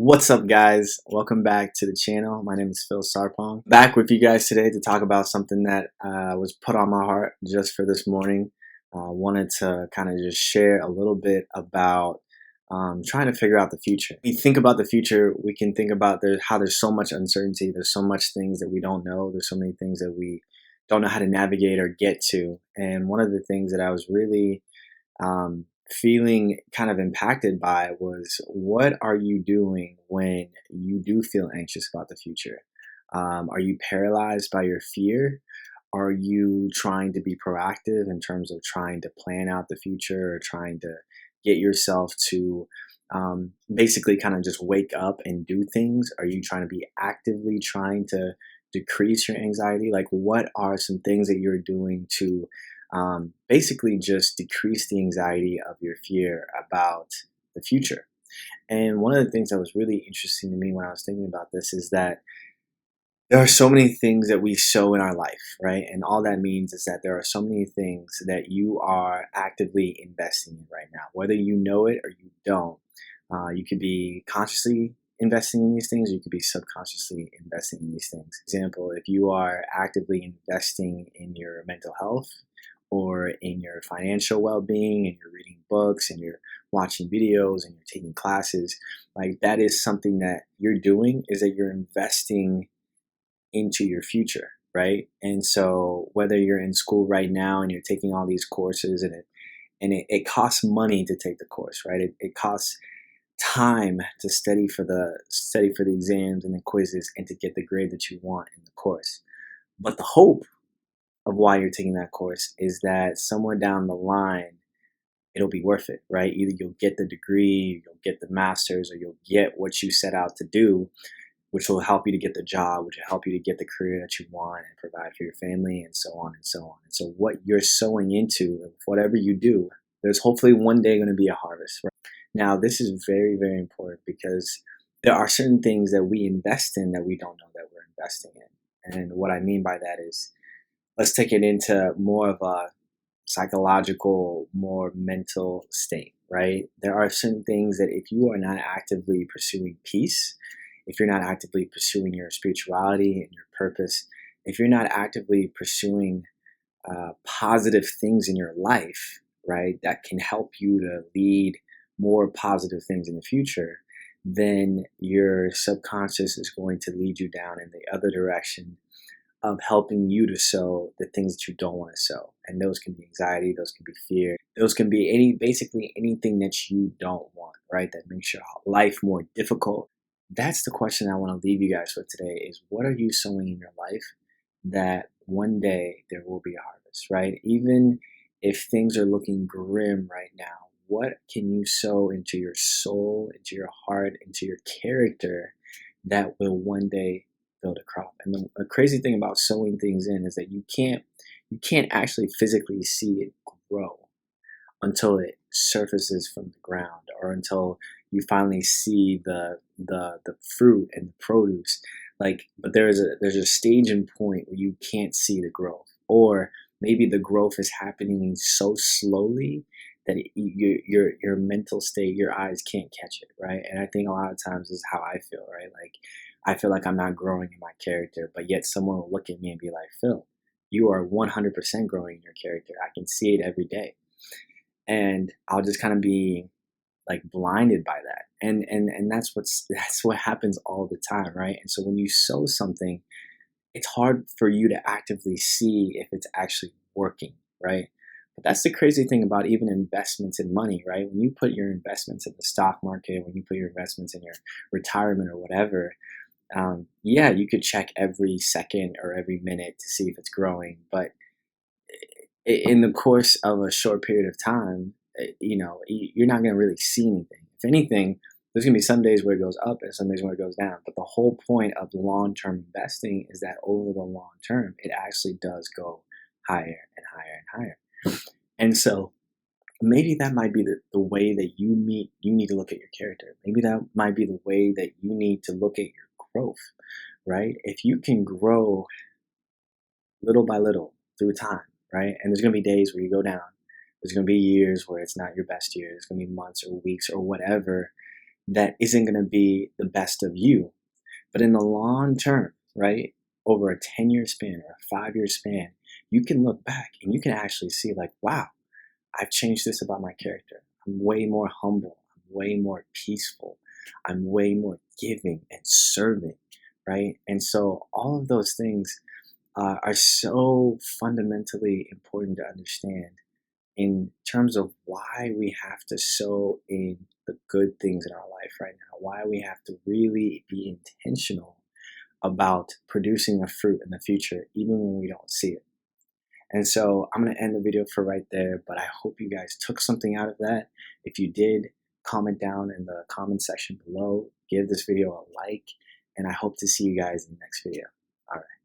What's up, guys? Welcome back to the channel. My name is Phil Sarpong. Back with you guys today to talk about something that was put on my heart just for this morning. Wanted to kind of just share a little bit about trying to figure out the future. When we think about the future, we can think about how there's so much uncertainty. There's so much things that we don't know. There's so many things that we don't know how to navigate or get to. And one of the things that I was really feeling kind of impacted by was, what are you doing when you do feel anxious about the future? Are you paralyzed by your fear? Are you trying to be proactive in terms of trying to plan out the future, or trying to get yourself to basically kind of just wake up and do things? Are you trying to be actively trying to decrease your anxiety? Like, what are some things that you're doing to basically just decrease the anxiety of your fear about the future? And one of the things that was really interesting to me when I was thinking about this is that there are so many things that we sow in our life, right? And all that means is that there are so many things that you are actively investing in right now, whether you know it or you don't. You could be consciously investing in these things, or you could be subconsciously investing in these things. For example, if you are actively investing in your mental health or in your financial well-being, and you're reading books and you're watching videos and you're taking classes, like, that is something that you're doing, is that you're investing into your future, right? And so whether you're in school right now and you're taking all these courses, and it costs money to take the course, right? It costs time to study for the exams and the quizzes and to get the grade that you want in the course. But the hope of why you're taking that course is that somewhere down the line, it'll be worth it, right? Either you'll get the degree, you'll get the master's, or you'll get what you set out to do, which will help you to get the job, which will help you to get the career that you want and provide for your family, and so on and so on. And so what you're sowing into, whatever you do, there's hopefully one day going to be a harvest, right? Now, this is very, very important, because there are certain things that we invest in that we don't know that we're investing in. And what I mean by that is, let's take it into more of a psychological, more mental state, right? There are certain things that if you are not actively pursuing peace, if you're not actively pursuing your spirituality and your purpose, if you're not actively pursuing positive things in your life, right, that can help you to lead more positive things in the future, then your subconscious is going to lead you down in the other direction of helping you to sow the things that you don't want to sow. And those can be anxiety, those can be fear, those can be basically anything that you don't want, right, that makes your life more difficult. That's the question I want to leave you guys with today, is, what are you sowing in your life that one day there will be a harvest, right? Even if things are looking grim right now, what can you sow into your soul, into your heart, into your character, that will one day build a crop? And the crazy thing about sowing things in is that you can't actually physically see it grow until it surfaces from the ground, or until you finally see the fruit and the produce. Like, but there's a stage and point where you can't see the growth, or maybe the growth is happening so slowly that your mental state, your eyes can't catch it, right? And I think a lot of times this is how I feel, right? Like, I feel like I'm not growing in my character, but yet someone will look at me and be like, Phil, you are 100% growing in your character. I can see it every day. And I'll just kind of be like blinded by that. And that's what happens all the time, right? And so when you sow something, it's hard for you to actively see if it's actually working, right? But that's the crazy thing about even investments in money, right? When you put your investments in the stock market, when you put your investments in your retirement or whatever, yeah, you could check every second or every minute to see if it's growing. But in the course of a short period of time, you're not going to really see anything. If anything, there's going to be some days where it goes up and some days where it goes down. But the whole point of long-term investing is that over the long term, it actually does go higher and higher and higher. And so maybe that might be the way that you need to look at your character. Maybe that might be the way that you need to look at your growth, right? If you can grow little by little through time, right? And there's going to be days where you go down. There's going to be years where it's not your best year. There's going to be months or weeks or whatever that isn't going to be the best of you. But in the long term, right, over a 10-year span or a 5-year span, you can look back and you can actually see, like, wow, I've changed this about my character. I'm way more humble. I'm way more peaceful. I'm way more giving and serving, right? And so all of those things are so fundamentally important to understand in terms of why we have to sow in the good things in our life right now, why we have to really be intentional about producing a fruit in the future, even when we don't see it. And so I'm going to end the video for right there, but I hope you guys took something out of that. If you did, comment down in the comment section below, give this video a like, and I hope to see you guys in the next video. All right.